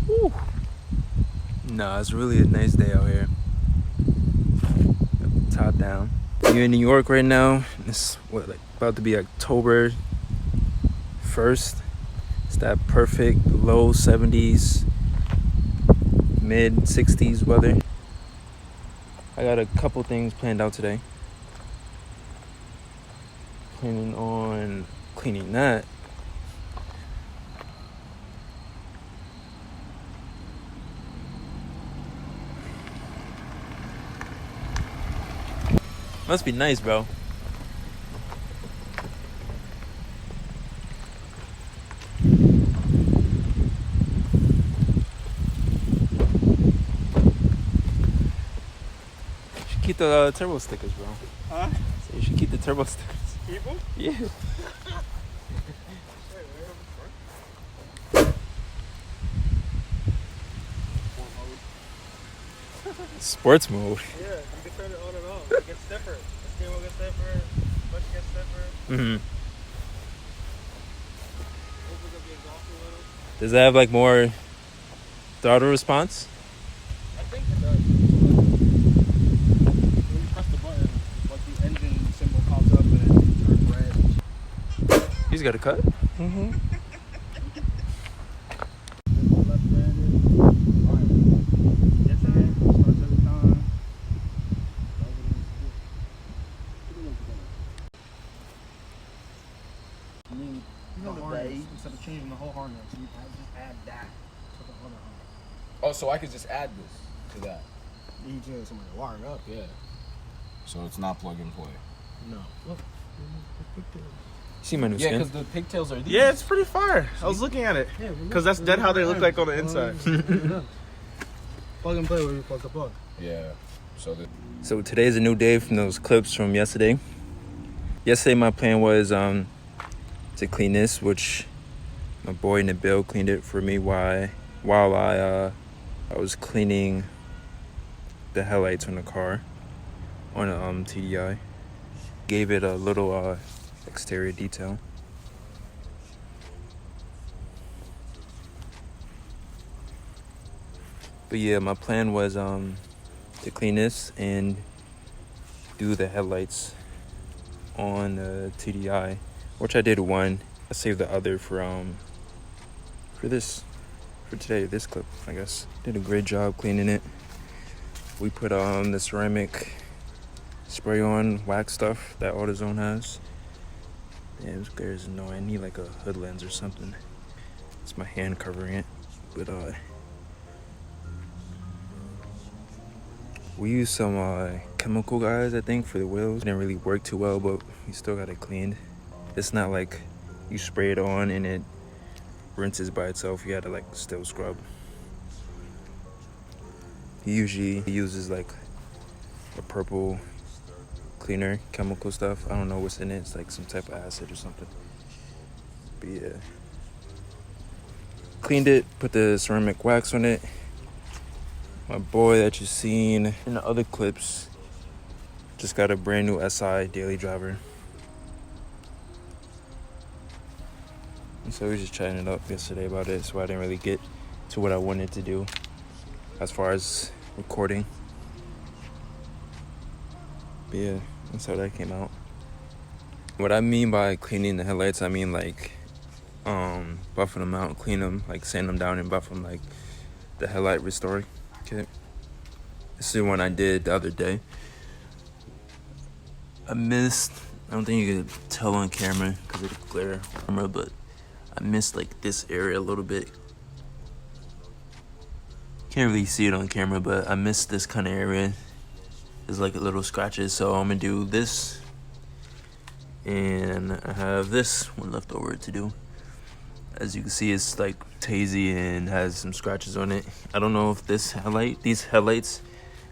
Whew. Nah, it's really a nice day out here. Top down. You're in New York right now. It's what, like about to be October 1st. It's that perfect low 70s, mid 60s weather. I got a couple things planned out today. Planning on cleaning that. Must be nice, bro. Should keep the turbo stickers, bro. Huh? So you should keep the turbo stickers. Keep them? Yeah. Sports mode. Yeah, you can turn it on and off. It gets stiffer. The steering will get stiffer. Clutch gets stiffer. Mm-hmm. Opens up the exhaust a little. Does it have like more throttle response? I think it does. When you press the button, like the engine symbol pops up and it turns red. He's got a cut. Mm-hmm. Left-handed. Right. Gets in it. Starts every time. I mean, you know the harness, instead of changing the whole harness, you just add that to the other harness. Oh, so I could just add this to that. You just somebody to wire it up. Yeah. So it's not plug and play. No. Look. See my new Yeah, skin? because the pigtails are these. Yeah, it's pretty fire. I was looking at it. Because that's dead how they look like on the inside. Plug and play where you plug the plug. Yeah. So today's a new day from those clips from yesterday. Yesterday my plan was to clean this, which my boy Nabil cleaned it for me while I was cleaning the headlights on the car on a TDI. Gave it a little exterior detail. But yeah, my plan was to clean this and do the headlights on the TDI, which I did one. I saved the other for today, this clip, I guess. Did a great job cleaning it. We put the ceramic spray on wax stuff that AutoZone has. Yeah, this glare is annoying. I need like a hood lens or something. It's my hand covering it, but we used some chemical guys, I think, for the wheels. It didn't really work too well, but we still got it cleaned. It's not like you spray it on and it rinses by itself. You gotta like still scrub. He usually uses like a purple cleaner, chemical stuff. I don't know what's in it. It's like some type of acid or something. But yeah. Cleaned it, put the ceramic wax on it. My boy that you've seen in the other clips just got a brand new SI daily driver. And so we just chatting it up yesterday about it, so I didn't really get to what I wanted to do as far as recording. But yeah, that's how that came out. What I mean by cleaning the headlights, I mean like buffing them out, clean them, like sand them down and buff them, like the headlight restoring kit. This is the one I did the other day. I don't think you could tell on camera because of the glare camera, but I missed like this area a little bit. Can't really see it on camera, but I missed this kind of area. There's like a little scratches, so I'm gonna do this, and I have this one left over to do. As you can see, it's like hazy and has some scratches on it. I don't know if these headlights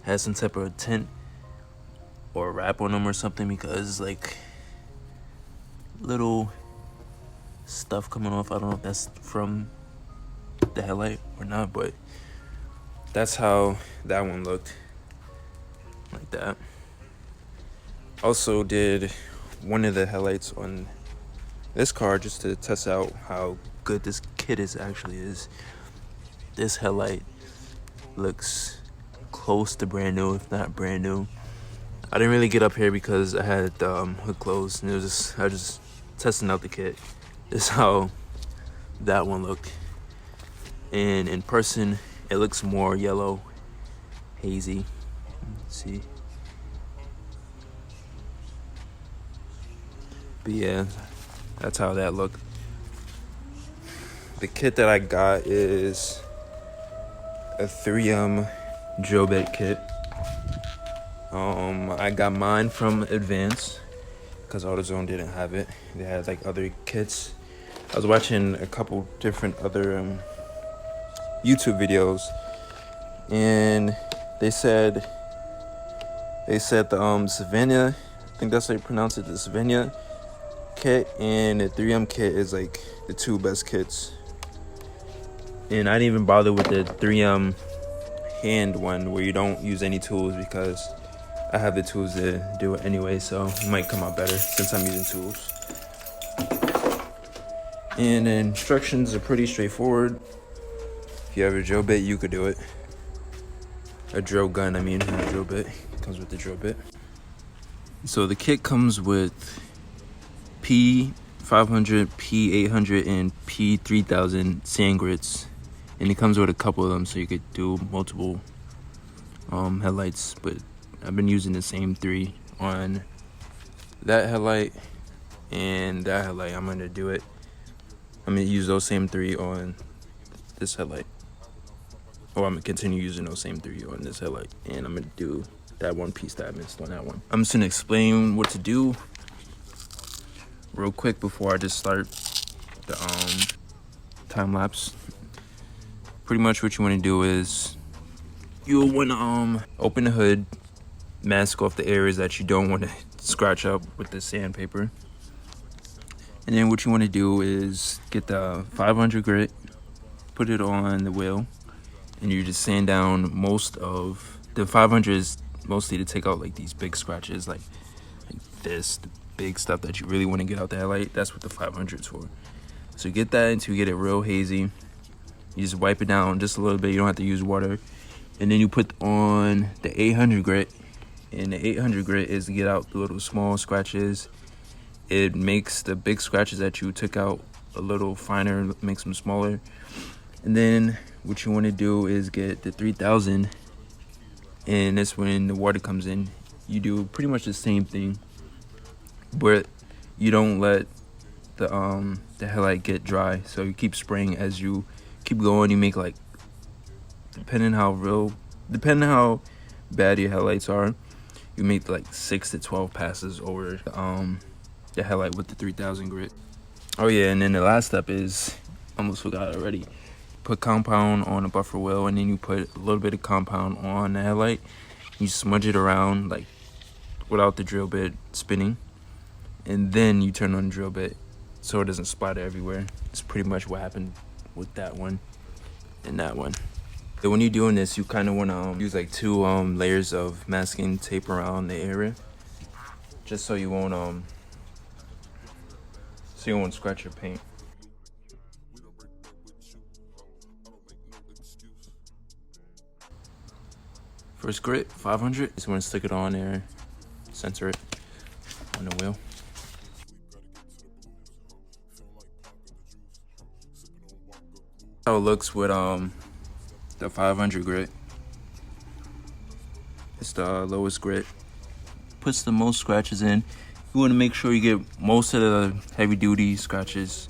has some type of tint or wrap on them or something, because like little stuff coming off. I don't know if that's from the headlight or not, but that's how that one looked, like that. Also did one of the headlights on this car just to test out how good this kit actually is. this headlight looks close to brand new, if not brand new. I didn't really get up here because I had the hood closed, and I was just testing out the kit. This is how that one looked. And in person, it looks more yellow, hazy. Let's see. But yeah, that's how that looked. The kit that I got is a 3M drill bit kit. I got mine from Advance because AutoZone didn't have it. They had like other kits. I was watching a couple different other YouTube videos, and they said the Savannah, I think that's how you pronounce it, the Savannah kit and the 3M kit is like the two best kits. And I didn't even bother with the 3M hand one where you don't use any tools because I have the tools to do it anyway, so it might come out better since I'm using tools. And the instructions are pretty straightforward. If you have a drill bit, you could do it. A drill gun, I mean, not a drill bit. It comes with the drill bit. So the kit comes with P500, P800, and P3000 sand grits. And it comes with a couple of them, so you could do multiple headlights. But I've been using the same 3 on that headlight and that headlight. I'm gonna use those same 3 on this headlight. Or I'm gonna continue using those same 3 on this headlight. And I'm gonna do that one piece that I missed on that one. I'm just gonna explain what to do real quick before I just start the time lapse. Pretty much what you want to do is you'll want to open the hood, mask off the areas that you don't want to scratch up with the sandpaper. And then what you want to do is get the 500 grit, put it on the wheel, and you just sand down most of the 500 is mostly to take out like these big scratches, like this, the big stuff that you really want to get out the headlight. That's what the 500 is for. So you get that until you get it real hazy. You just wipe it down just a little bit. You don't have to use water. And then you put on the 800 grit. And the 800 grit is to get out the little small scratches. It makes the big scratches that you took out a little finer, makes them smaller. And then what you want to do is get the 3000. And that's when the water comes in. You do pretty much the same thing, but you don't let the headlight get dry. So you keep spraying as you keep going. You make like, depending how bad your headlights are, you make like 6 to 12 passes over the headlight with the 3000 grit. Oh yeah, and then the last step is, almost forgot already, put compound on a buffer wheel, and then you put a little bit of compound on the headlight. You smudge it around like without the drill bit spinning, and then you turn on the drill bit so it doesn't splatter everywhere. It's pretty much what happened with that one and that one. So when you're doing this, you kind of want to use like 2 layers of masking tape around the area, just so you won't scratch your paint. First grit, 500. Just want to stick it on there, center it on the wheel. How it looks with the 500 grit. It's the lowest grit. Puts the most scratches in. You want to make sure you get most of the heavy duty scratches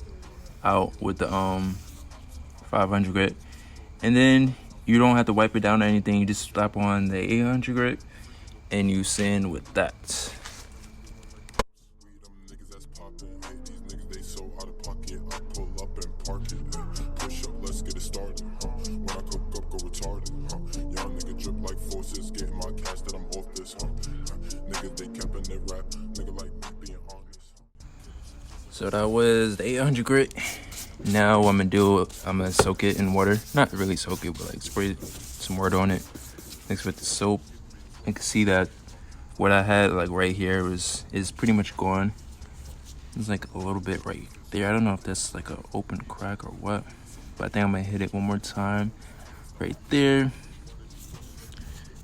out with the 500 grit, and then you don't have to wipe it down or anything. You just slap on the 800 grit and you sand with that. So that was the 800 grit. Now what I'm gonna soak it in water. Not really soak it, but like spray some water on it. Mix with the soap. You can see that what I had like right here is pretty much gone. There's like a little bit right there. I don't know if that's like an open crack or what. But I think I'm gonna hit it one more time. Right there.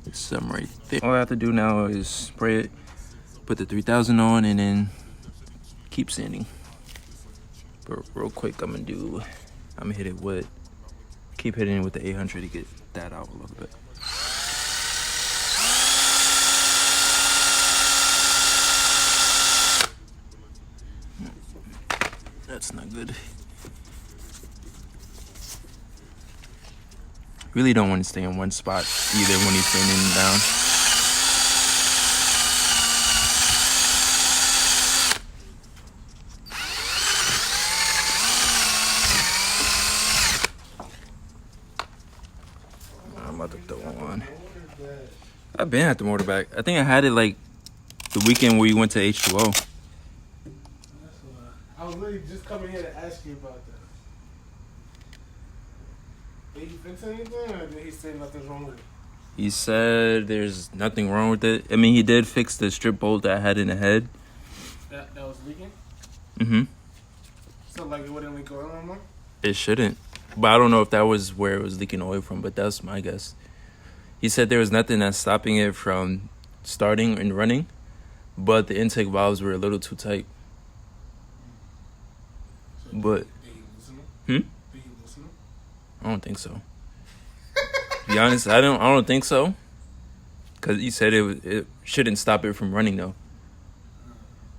There's some right there. All I have to do now is spray it, put the 3000 on, and then keep sanding. But real quick, I'm gonna hit it with, keep hitting it with the 800 to get that out a little bit. That's not good. Really don't want to stay in one spot either when he's sanding down. I'm about to throw on. I've been at the motor back. I think I had it like the weekend where you went to H2O. I was literally just coming here to ask you about that. Did he fix anything, or did he say nothing's wrong with it? He said there's nothing wrong with it. I mean, he did fix the strip bolt that I had in the head. That was leaking? Mm-hmm. So, like, it wouldn't leak oil anymore? It shouldn't. But I don't know if that was where it was leaking oil from, but that's my guess. He said there was nothing that's stopping it from starting and running, but the intake valves were a little too tight. So But did he loosen them? Hmm? Did he loosen them? I don't think so. To be honest, I don't think so. Cause he said it shouldn't stop it from running though.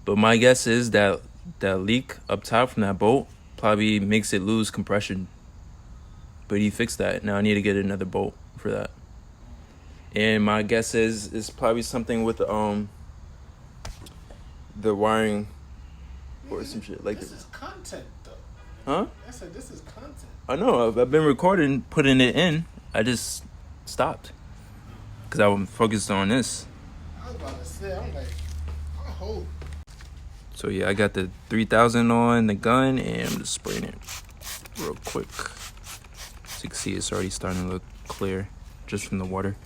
But my guess is that leak up top from that bolt probably makes it lose compression. But he fixed that. Now I need to get another bolt for that. And my guess is it's probably something with the wiring or some shit like This that. is content, though. Huh? I said this is content. I know. I've been recording, putting it in. I just stopped because I was focused on this. I was about to say, I'm like, I hope. So yeah, I got the 3000 on the gun and I'm just spraying it real quick. So you can see it's already starting to look clear just from the water.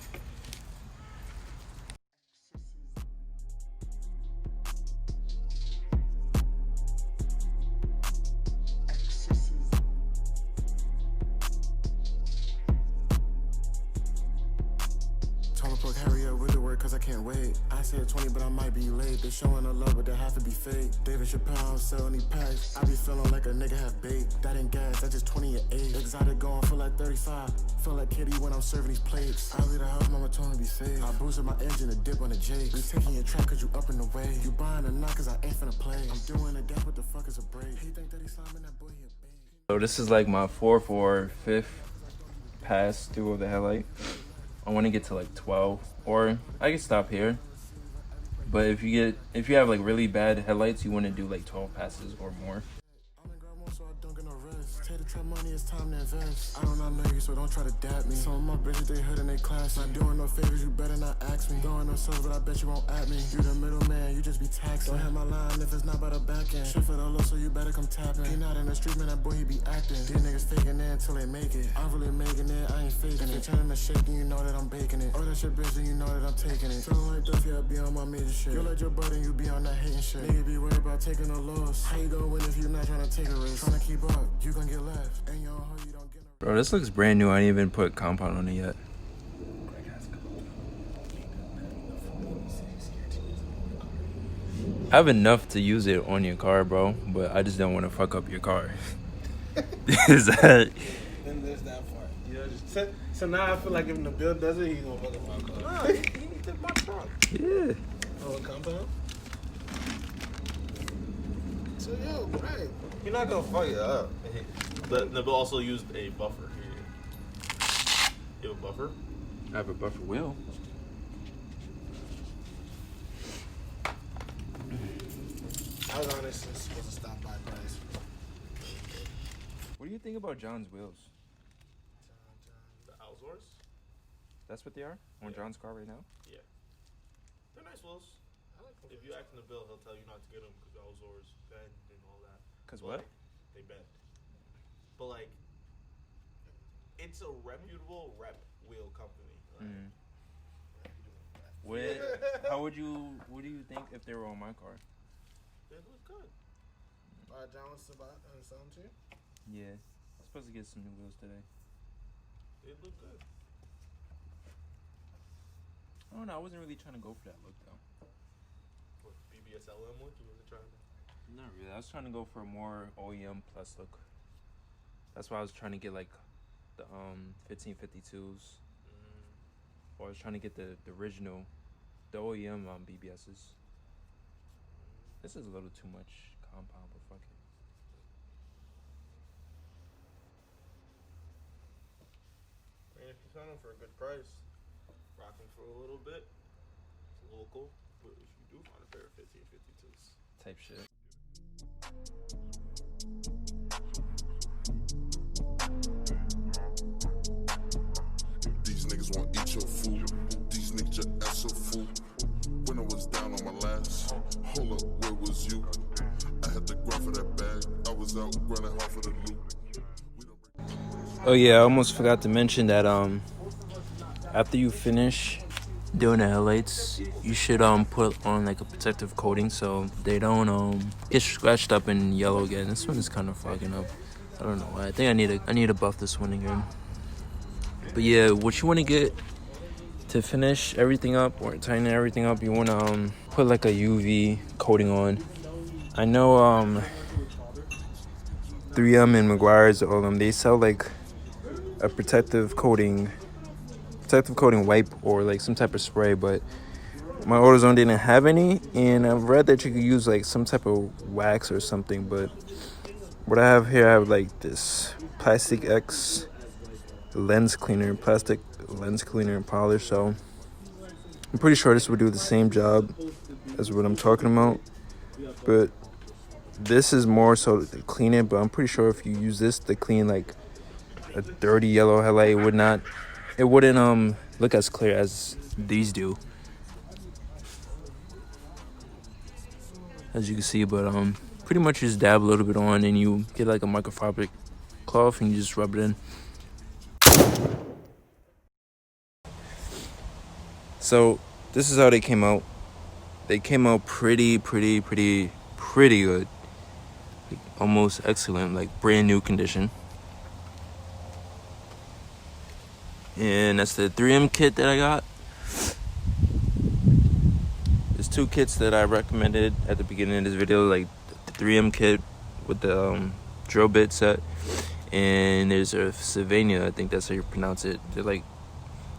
Cause I can't wait. I said 20, but I might be late. They showing a love, but they have to be fake. David Chappelle, I don't sell any packs. I be feeling like a nigga have bait. That ain't gas, that's just 20 or 8. Exotic going for like 35. Feel like Kitty when I'm serving these plates. I leave the house, mama told me be safe. I boosted my engine to dip on the Jake. We taking your track cause you up in the way. You buying a knock cause I ain't finna play. I'm doing a death, what the fuck is a break? He think that he's slamming that boy, he a bait. So this is like my 4/5 pass through of the headlight. I want to get to like 12, or I can stop here. But if you have like really bad headlights, you want to do like 12 passes or more. So I don't get no rest. Take the trap money, it's time to invest. I do not know you, so don't try to dap me. Some of my bitches, they hood and they classy. Not doing no favors, you better not ask me. Doing no service, but I bet you won't at me. You the middleman, you just be taxing. Don't have my line if it's not by the back end. Shit for the low, so you better come tapping. He not in the street, man, that boy, he be acting. These niggas faking it until they make it. I'm really making it, I ain't faking it. Turning the shake, and you know that I'm baking it. Oh, that shit bitch, and you know that I'm taking it. Feeling like Duffy, I be on my major shit. You let your butt and you be on that hating shit. Nigga be worried about taking a loss. How you gonna win if you not trying to take a risk? Trying to keep up, you gon' get left. And you don't hold, you don't get no. Bro, this looks brand new. I didn't even put compound on it yet. I have enough to use it on your car, bro, but I just don't want to fuck up your car. Is that? Then there's that part. You know, so now I feel like if Nabil does it, he's gonna fuck up my car. Nah, he did my trunk. Yeah. Oh, a compound? So, yo, right. You're not gonna fuck it up. But Nabil also used a buffer. You have a buffer? I have a buffer wheel. I was honestly supposed to stop by Bryce. What do you think about John's wheels? The Alzors? That's what they are on John's car right now? Yeah. They're nice wheels. If you ask Nabil, he'll tell you not to get them because the Alzors bend and all that. Because But, what? like, they bend. But like, it's a reputable wheel company. Like, What do you think if they were on my car? They look good. John wants to buy and sell them to you? Yeah. supposed to get some new wheels today. They look good. I don't know. I wasn't really trying to go for that look though. What, BBS LM look? You wasn't trying to? Not really. I was trying to go for a more OEM plus look. That's why I was trying to get like the 1552s. Or I was trying to get the original, the OEM BBSs. This is a little too much compound, but fuck it. I mean, if you found them for a good price, rock them for a little bit. It's local, but if you do find a pair of 1552s, Type shit. These niggas won't eat your food. These niggas your ass a fool. When I was down on my last, hold up, where was you? I had to grind for that bag. I was out grinding hard for the loot. Oh yeah, I almost forgot to mention that after you finish doing the headlights, you should put on like a protective coating so they don't get scratched up and yellow again. This one is kind of fogging up. I don't know why. I think I need to buff this one again. But yeah, what you want to get to finish everything up or tighten everything up, you want to put like a UV coating on. I know 3M and Mk4's, all them, they sell like a protective coating wipe or like some type of spray, but my AutoZone didn't have any, and I've read that you could use like some type of wax or something. But what I have here, I have like this Plastic X plastic lens cleaner and polish, so I'm pretty sure this would do the same job as what I'm talking about, but this is more so to clean it. But I'm pretty sure if you use this to clean like a dirty yellow headlight, it wouldn't look as clear as these do, as you can see. But pretty much just dab a little bit on, and you get like a microfiber cloth and you just rub it in. So this is how they came out. They came out pretty good, like almost excellent, like brand new condition. And that's the 3M kit that I got. There's two kits that I recommended at the beginning of this video, like the 3M kit with the drill bit set, and there's a Sylvania, I think that's how you pronounce it. They're like,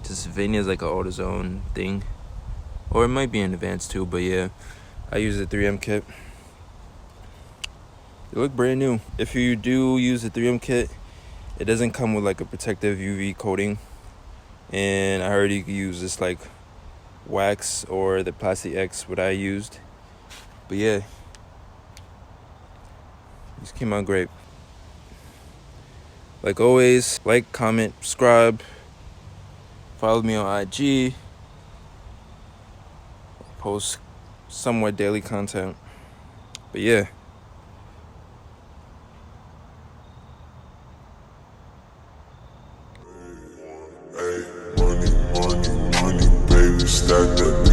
Sylvania is like an AutoZone thing, or it might be in Advance too, but yeah, I use the 3M kit. They look brand new. If you do use the 3M kit, it doesn't come with like a protective UV coating, and I heard you can use this like wax or the Plastic X, what I used. But yeah, this came out great. Like always, like, comment, subscribe, follow me on IG. Post somewhat daily content. But yeah. Hey, money, baby, stack that.